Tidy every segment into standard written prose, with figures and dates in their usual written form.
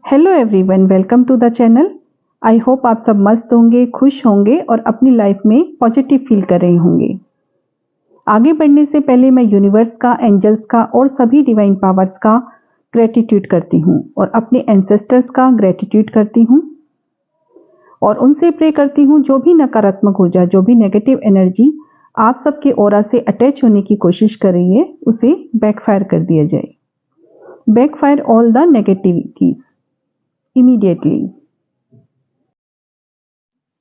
Hello everyone, welcome to the channel. I hope आप सब मस्त होंगे, खुश होंगे और अपनी लाइफ में पॉजिटिव फील कर रहे होंगे। आगे बढ़ने से पहले मैं यूनिवर्स का, एंजल्स का और सभी डिवाइन पावर्स का ग्रेटिट्यूड करती हूँ और अपने एंसेस्टर्स का ग्रेटिट्यूड करती हूँ और उनसे प्रे करती हूँ जो भी नकारात्मक ऊर्जा, जो भी नेगेटिव एनर्जी आप सबके ऑरा से अटैच होने की कोशिश कर रही है, उसे बैकफायर कर दिया जाए। Backfire all the negativities immediately.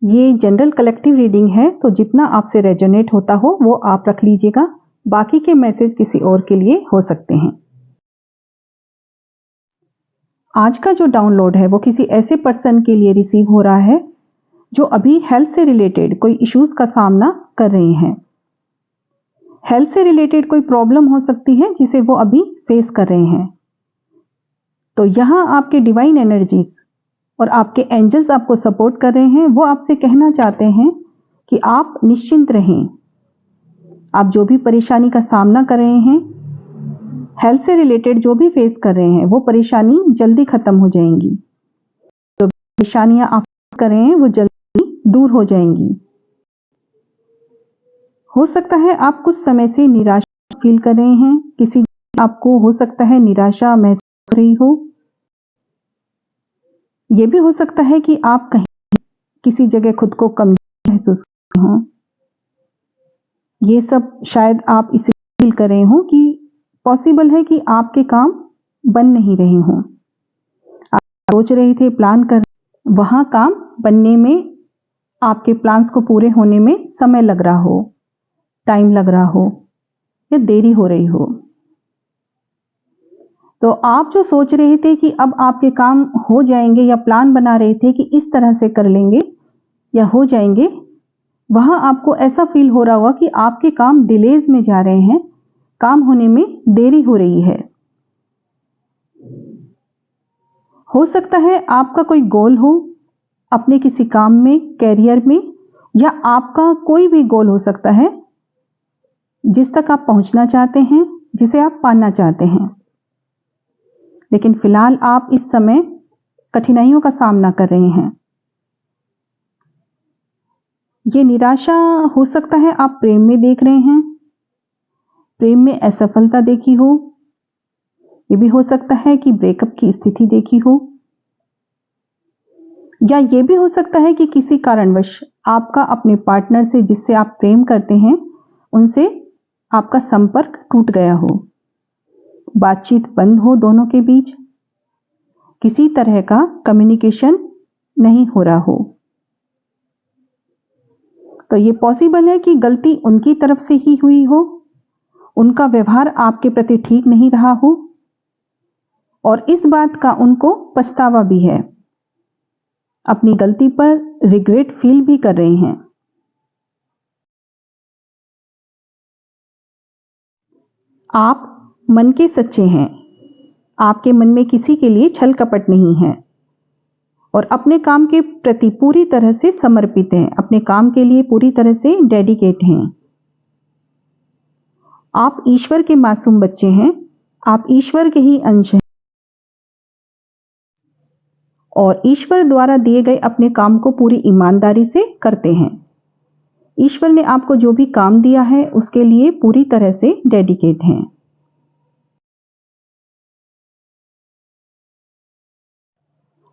ये जनरल कलेक्टिव रीडिंग है, तो जितना आपसे रेजोनेट होता हो वो आप रख लीजिएगा। बाकी के मैसेज किसी और के लिए हो सकते हैं। आज का जो डाउनलोड है वो किसी ऐसे पर्सन के लिए रिसीव हो रहा है जो अभी हेल्थ से रिलेटेड कोई इश्यूज का सामना कर रहे हैं। हेल्थ से रिलेटेड कोई प्रॉब्लम हो सकती है जिसे वो अभी फेस कर रहे हैं। तो यहाँ आपके डिवाइन एनर्जीज और आपके एंजल्स आपको सपोर्ट कर रहे हैं। वो आपसे कहना चाहते हैं कि आप निश्चिंत रहें। आप जो भी परेशानी का सामना कर रहे हैं, हेल्थ से रिलेटेड जो भी फेस कर रहे हैं, वो परेशानी जल्दी खत्म हो जाएंगी। जो परेशानियां आप कर रहे हैं वो जल्दी दूर हो जाएंगी। हो सकता है आप कुछ समय से निराशा फील कर रहे हैं, किसी आपको हो सकता है निराशा महसूस हो रही हो। ये भी हो सकता है कि आप कहीं किसी जगह खुद को कमजोर महसूस कर रहे हो। ये सब शायद आप इसे फील कर रहे हो कि पॉसिबल है कि आपके काम बन नहीं रहे हों। आप सोच रहे थे, प्लान कर, वहां काम बनने में, आपके प्लान्स को पूरे होने में समय लग रहा हो, टाइम लग रहा हो या देरी हो रही हो। तो आप जो सोच रहे थे कि अब आपके काम हो जाएंगे या प्लान बना रहे थे कि इस तरह से कर लेंगे या हो जाएंगे, वहां आपको ऐसा फील हो रहा होगा कि आपके काम डिलेज में जा रहे हैं, काम होने में देरी हो रही है। हो सकता है आपका कोई गोल हो अपने किसी काम में, कैरियर में, या आपका कोई भी गोल हो सकता है जिस तक आप पहुंचना चाहते हैं, जिसे आप पाना चाहते हैं। लेकिन फिलहाल आप इस समय कठिनाइयों का सामना कर रहे हैं। ये निराशा हो सकता है आप प्रेम में देख रहे हैं, प्रेम में असफलता देखी हो। ये भी हो सकता है कि ब्रेकअप की स्थिति देखी हो, या ये भी हो सकता है कि किसी कारणवश आपका अपने पार्टनर से, जिससे आप प्रेम करते हैं, उनसे आपका संपर्क टूट गया हो, बातचीत बंद हो दोनों के बीच, किसी तरह का कम्युनिकेशन नहीं हो रहा हो। तो ये पॉसिबल है कि गलती उनकी तरफ से ही हुई हो, उनका व्यवहार आपके प्रति ठीक नहीं रहा हो और इस बात का उनको पछतावा भी है। अपनी गलती पर रिग्रेट फील भी कर रहे हैं। आप मन के सच्चे हैं, आपके मन में किसी के लिए छल कपट नहीं है और अपने काम के प्रति पूरी तरह से समर्पित हैं, अपने काम के लिए पूरी तरह से डेडिकेट हैं। आप ईश्वर के मासूम बच्चे हैं, आप ईश्वर के ही अंश हैं और ईश्वर द्वारा दिए गए अपने काम को पूरी ईमानदारी से करते हैं। ईश्वर ने आपको जो भी काम दिया है उसके लिए पूरी तरह से डेडिकेट हैं।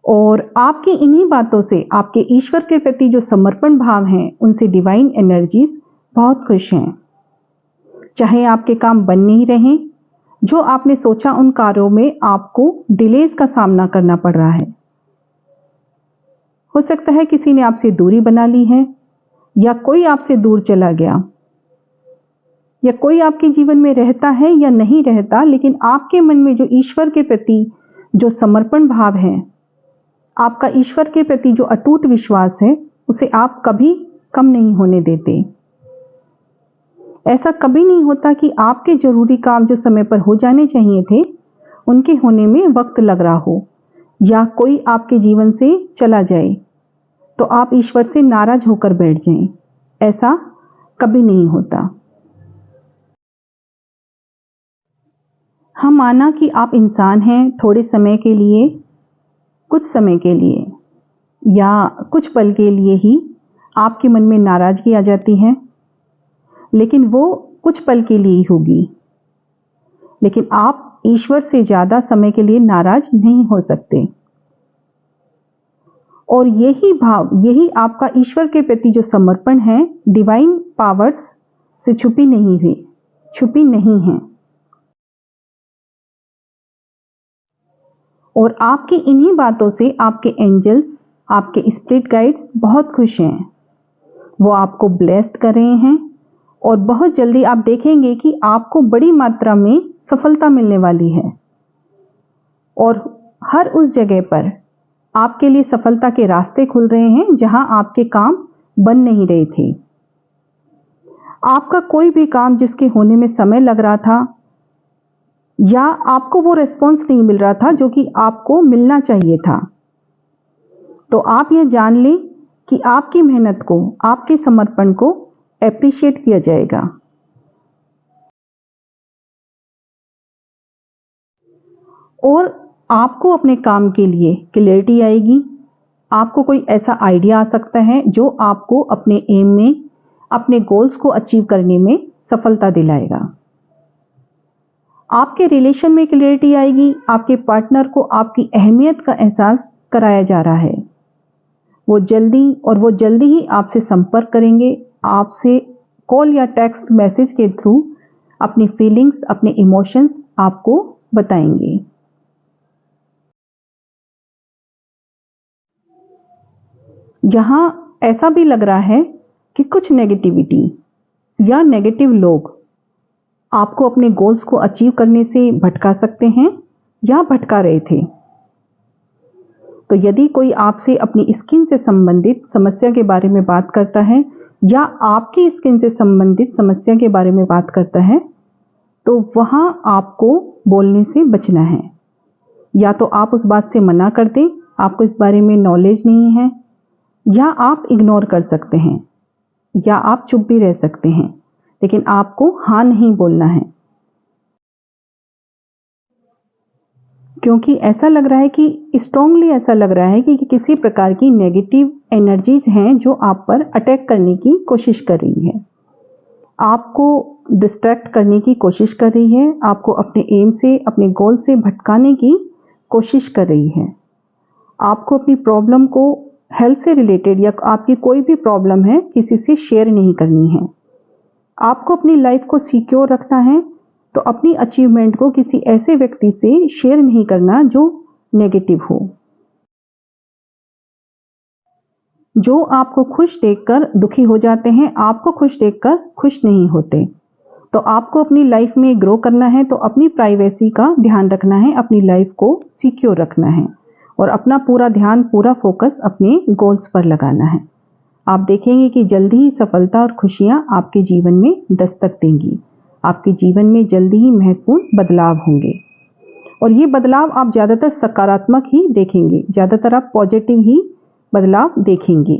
और आपकी इन्हीं बातों से, आपके ईश्वर के प्रति जो समर्पण भाव हैं, उनसे डिवाइन एनर्जीज बहुत खुश हैं। चाहे आपके काम बन नहीं रहे, जो आपने सोचा उन कार्यों में आपको डिलेज का सामना करना पड़ रहा है। हो सकता है किसी ने आपसे दूरी बना ली है, या कोई आपसे दूर चला गया, या कोई आपके जीवन में रहता है या नहीं रहता, लेकिन आपके मन में जो ईश्वर के प्रति जो समर्पण भाव है, आपका ईश्वर के प्रति जो अटूट विश्वास है, उसे आप कभी कम नहीं होने देते। ऐसा कभी नहीं होता कि आपके जरूरी काम जो समय पर हो जाने चाहिए थे, उनके होने में वक्त लग रहा हो, या कोई आपके जीवन से चला जाए तो आप ईश्वर से नाराज होकर बैठ जाएं। ऐसा कभी नहीं होता। हम माना कि आप इंसान हैं, थोड़े समय के लिए कुछ समय के लिए या कुछ पल के लिए ही आपके मन में नाराजगी आ जाती है, लेकिन वो कुछ पल के लिए ही होगी। लेकिन आप ईश्वर से ज़्यादा समय के लिए नाराज नहीं हो सकते। और यही भाव, यही आपका ईश्वर के प्रति जो समर्पण है, डिवाइन पावर्स से छुपी नहीं है। और आपकी इन्हीं बातों से आपके एंजल्स, आपके स्पिरिट गाइड्स बहुत खुश हैं। वो आपको ब्लेस्ड कर रहे हैं और बहुत जल्दी आप देखेंगे कि आपको बड़ी मात्रा में सफलता मिलने वाली है। और हर उस जगह पर आपके लिए सफलता के रास्ते खुल रहे हैं जहां आपके काम बन नहीं रहे थे। आपका कोई भी काम जिसके होने में समय लग रहा था या आपको वो रिस्पॉन्स नहीं मिल रहा था जो कि आपको मिलना चाहिए था, तो आप यह जान लें कि आपकी मेहनत को, आपके समर्पण को एप्रिशिएट किया जाएगा। और आपको अपने काम के लिए क्लैरिटी आएगी। आपको कोई ऐसा आइडिया आ सकता है जो आपको अपने एम में, अपने गोल्स को अचीव करने में सफलता दिलाएगा। आपके रिलेशन में क्लैरिटी आएगी। आपके पार्टनर को आपकी अहमियत का एहसास कराया जा रहा है। वो जल्दी ही आपसे संपर्क करेंगे, आपसे कॉल या टेक्स्ट मैसेज के थ्रू अपनी फीलिंग्स, अपने इमोशंस आपको बताएंगे। यहाँ ऐसा भी लग रहा है कि कुछ नेगेटिविटी या नेगेटिव लोग आपको अपने गोल्स को अचीव करने से भटका सकते हैं या भटका रहे थे। तो यदि कोई आपसे अपनी स्किन से संबंधित समस्या के बारे में बात करता है या आपकी स्किन से संबंधित समस्या के बारे में बात करता है, तो वहाँ आपको बोलने से बचना है। या तो आप उस बात से मना कर दें, आपको इस बारे में नॉलेज नहीं है, या आप इग्नोर कर सकते हैं, या आप चुप भी रह सकते हैं, लेकिन आपको हाँ नहीं बोलना है। क्योंकि ऐसा लग रहा है कि स्ट्रांगली ऐसा लग रहा है कि किसी प्रकार की नेगेटिव एनर्जीज हैं जो आप पर अटैक करने की कोशिश कर रही है, आपको डिस्ट्रैक्ट करने की कोशिश कर रही है, आपको अपने एम से, अपने गोल से भटकाने की कोशिश कर रही है। आपको अपनी प्रॉब्लम को, हेल्थ से रिलेटेड या आपकी कोई भी प्रॉब्लम है, किसी से शेयर नहीं करनी है। आपको अपनी लाइफ को सिक्योर रखना है, तो अपनी अचीवमेंट को किसी ऐसे व्यक्ति से शेयर नहीं करना जो नेगेटिव हो, जो आपको खुश देखकर दुखी हो जाते हैं, आपको खुश देखकर खुश नहीं होते। तो आपको अपनी लाइफ में ग्रो करना है, तो अपनी प्राइवेसी का ध्यान रखना है, अपनी लाइफ को सिक्योर रखना है और अपना पूरा ध्यान, पूरा फोकस अपने गोल्स पर लगाना है। आप देखेंगे कि जल्दी ही सफलता और खुशियां आपके जीवन में दस्तक देंगी। आपके जीवन में जल्दी ही महत्वपूर्ण बदलाव होंगे और ये बदलाव आप ज़्यादातर सकारात्मक ही देखेंगे, ज़्यादातर आप पॉजिटिव ही बदलाव देखेंगे।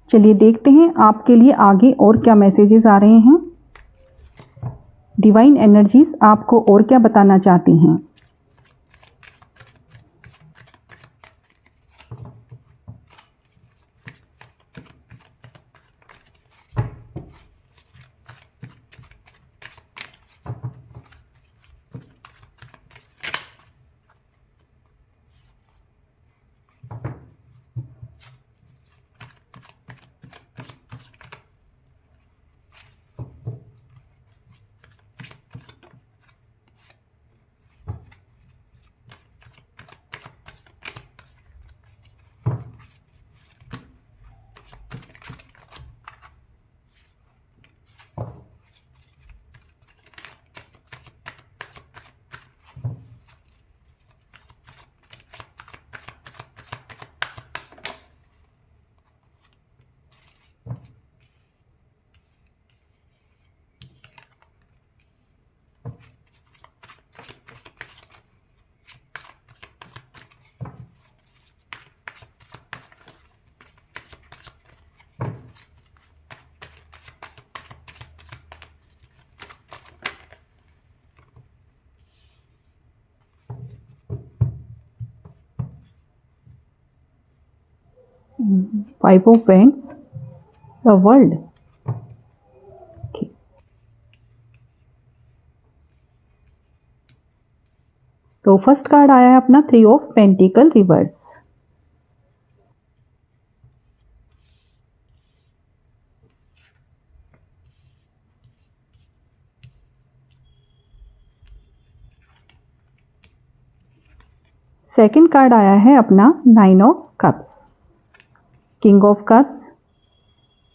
चलिए देखते हैं आपके लिए आगे और क्या मैसेजेस आ रहे हैं। डिवाइन एनर्जीज आपको और क्या बताना चाहती हैं। Five of vends, the world. तो फर्स्ट कार्ड आया है अपना three of pentacle reverse. Second card आया है अपना nine of cups, king of cups,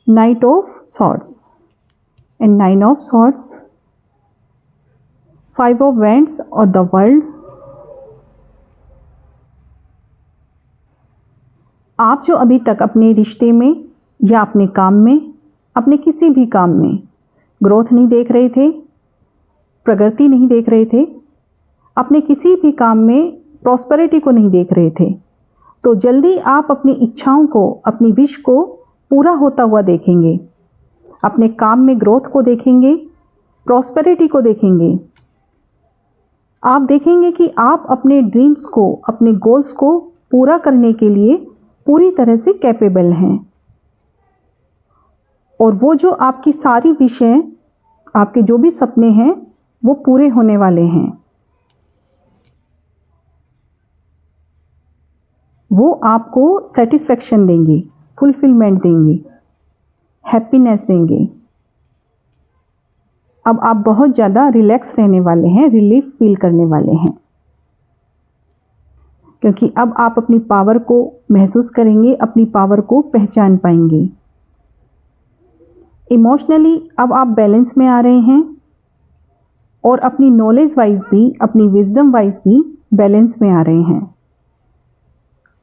night of swords and nine of swords, five of vends और द वर्ल्ड। आप जो अभी तक अपने रिश्ते में या अपने काम में, अपने किसी भी काम में ग्रोथ नहीं देख रहे थे, प्रगति नहीं देख रहे थे, अपने किसी भी काम में प्रॉस्पेरिटी को नहीं देख रहे थे, तो जल्दी आप अपनी इच्छाओं को, अपनी विश को पूरा होता हुआ देखेंगे। अपने काम में ग्रोथ को देखेंगे, प्रॉस्पेरिटी को देखेंगे। आप देखेंगे कि आप अपने ड्रीम्स को, अपने गोल्स को पूरा करने के लिए पूरी तरह से कैपेबल हैं। और वो जो आपकी सारी विश हैं, आपके जो भी सपने हैं, वो पूरे होने वाले हैं। वो आपको सेटिस्फैक्शन देंगे, फुलफिलमेंट देंगे, हैप्पीनेस देंगे। अब आप बहुत ज़्यादा रिलैक्स रहने वाले हैं, रिलीफ फील करने वाले हैं, क्योंकि अब आप अपनी पावर को महसूस करेंगे, अपनी पावर को पहचान पाएंगे। इमोशनली अब आप बैलेंस में आ रहे हैं और अपनी नॉलेज वाइज भी, अपनी विजडम वाइज भी बैलेंस में आ रहे हैं,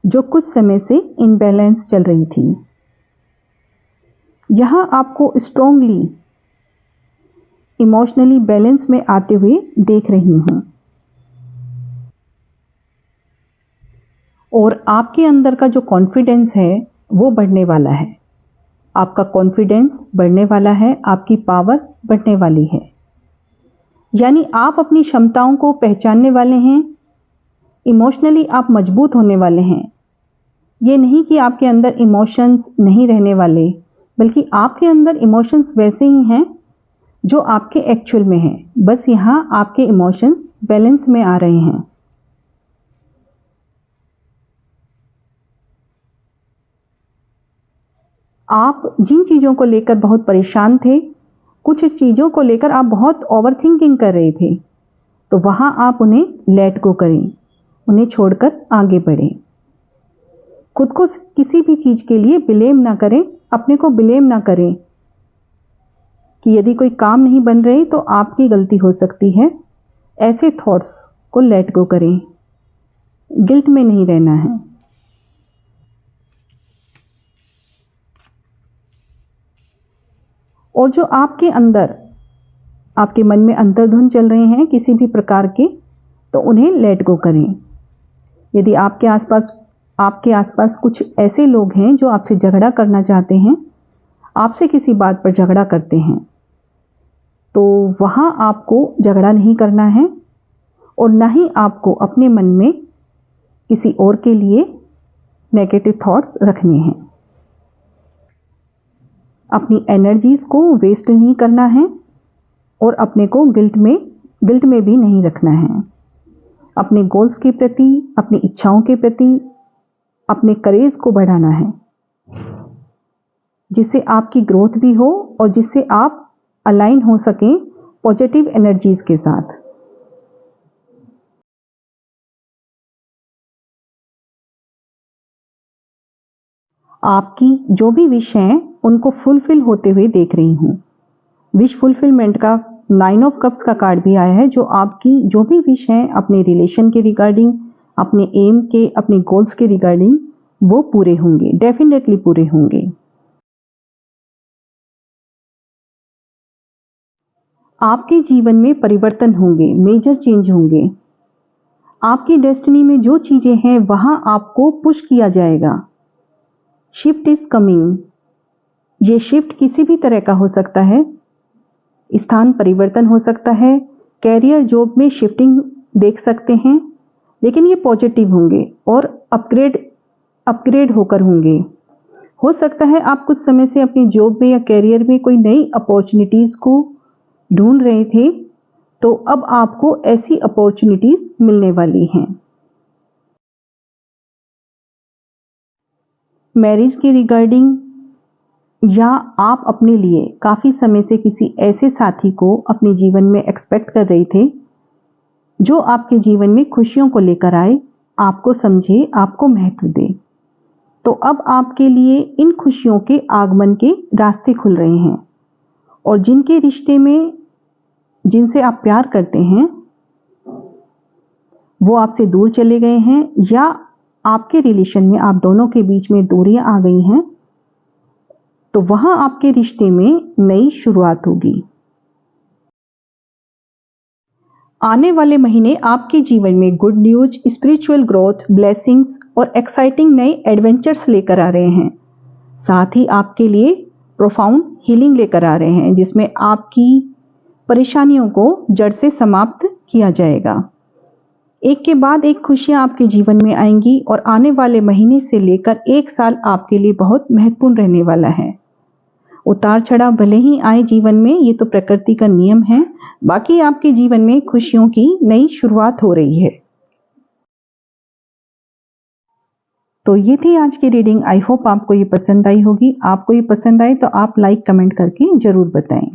जो कुछ समय से इनबैलेंस चल रही थी। यहां आपको स्ट्रांगली इमोशनली बैलेंस में आते हुए देख रही हूं। और आपके अंदर का जो कॉन्फिडेंस है वो बढ़ने वाला है। आपका कॉन्फिडेंस बढ़ने वाला है, आपकी पावर बढ़ने वाली है। यानी आप अपनी क्षमताओं को पहचानने वाले हैं, इमोशनली आप मजबूत होने वाले हैं। ये नहीं कि आपके अंदर इमोशंस नहीं रहने वाले, बल्कि आपके अंदर इमोशंस वैसे ही हैं जो आपके एक्चुअल में हैं। बस यहाँ आपके इमोशंस बैलेंस में आ रहे हैं। आप जिन चीज़ों को लेकर बहुत परेशान थे, कुछ चीज़ों को लेकर आप बहुत ओवरथिंकिंग कर रहे थे, तो वहाँ आप उन्हें लेट गो करें, उन्हें छोड़कर आगे बढ़ें। खुद को किसी भी चीज़ के लिए ब्लेम ना करें, अपने को ब्लेम ना करें कि यदि कोई काम नहीं बन रही तो आपकी गलती हो सकती है। ऐसे थॉट्स को लेट गो करें, गिल्ट में नहीं रहना है। और जो आपके अंदर, आपके मन में अंतर्धुन चल रहे हैं किसी भी प्रकार के, तो उन्हें लेट गो करें। यदि आपके आसपास कुछ ऐसे लोग हैं जो आपसे झगड़ा करना चाहते हैं, आपसे किसी बात पर झगड़ा करते हैं, तो वहाँ आपको झगड़ा नहीं करना है और ना ही आपको अपने मन में किसी और के लिए नेगेटिव थॉट्स रखने हैं। अपनी एनर्जीज को वेस्ट नहीं करना है और अपने को गिल्ट में भी नहीं रखना है। अपने गोल्स के प्रति, अपनी इच्छाओं के प्रति अपने करेज को बढ़ाना है, जिससे आपकी ग्रोथ भी हो और जिससे आप अलाइन हो सकें पॉजिटिव एनर्जीज के साथ। आपकी जो भी विश हैं उनको फुलफिल होते हुए देख रही हूँ। विश फुलफिलमेंट का नाइन ऑफ कप्स का कार्ड भी आया है, जो आपकी जो भी विश हैं अपने रिलेशन के रिगार्डिंग, अपने एम के, अपने गोल्स के रिगार्डिंग, वो पूरे होंगे, डेफिनेटली पूरे होंगे। आपके जीवन में परिवर्तन होंगे, मेजर चेंज होंगे। आपकी डेस्टिनी में जो चीजें हैं वहां आपको पुश किया जाएगा। Shift is coming. ये शिफ्ट किसी भी तरह का हो सकता है, स्थान परिवर्तन हो सकता है, कैरियर जॉब में शिफ्टिंग देख सकते हैं, लेकिन ये पॉजिटिव होंगे और अपग्रेड होकर होंगे। हो सकता है आप कुछ समय से अपनी जॉब में या करियर में कोई नई अपॉर्चुनिटीज को ढूंढ रहे थे, तो अब आपको ऐसी अपॉर्चुनिटीज मिलने वाली हैं। मैरिज के रिगार्डिंग, या आप अपने लिए काफी समय से किसी ऐसे साथी को अपने जीवन में एक्सपेक्ट कर रहे थे जो आपके जीवन में खुशियों को लेकर आए, आपको समझे, आपको महत्व दे। तो अब आपके लिए इन खुशियों के आगमन के रास्ते खुल रहे हैं, और जिनके रिश्ते में जिनसे आप प्यार करते हैं वो आपसे दूर चले गए हैं, या आपके रिलेशन में आप दोनों के बीच में दूरियां आ गई हैं, तो वहां आपके रिश्ते में नई शुरुआत होगी। आने वाले महीने आपके जीवन में good news, spiritual growth, blessings और एक्साइटिंग नए एडवेंचर्स लेकर आ रहे हैं। साथ ही आपके लिए प्रोफाउंड हीलिंग लेकर आ रहे हैं, जिसमें आपकी परेशानियों को जड़ से समाप्त किया जाएगा। एक के बाद एक खुशियां आपके जीवन में आएंगी, और आने वाले महीने से लेकर 1 साल आपके लिए बहुत महत्वपूर्ण रहने वाला है। उतार चढ़ाव भले ही आए जीवन में, ये तो प्रकृति का नियम है, बाकी आपके जीवन में खुशियों की नई शुरुआत हो रही है। तो ये थी आज की रीडिंग। आई होप आपको ये पसंद आई होगी। आपको ये पसंद आए तो आप लाइक कमेंट करके जरूर बताएं।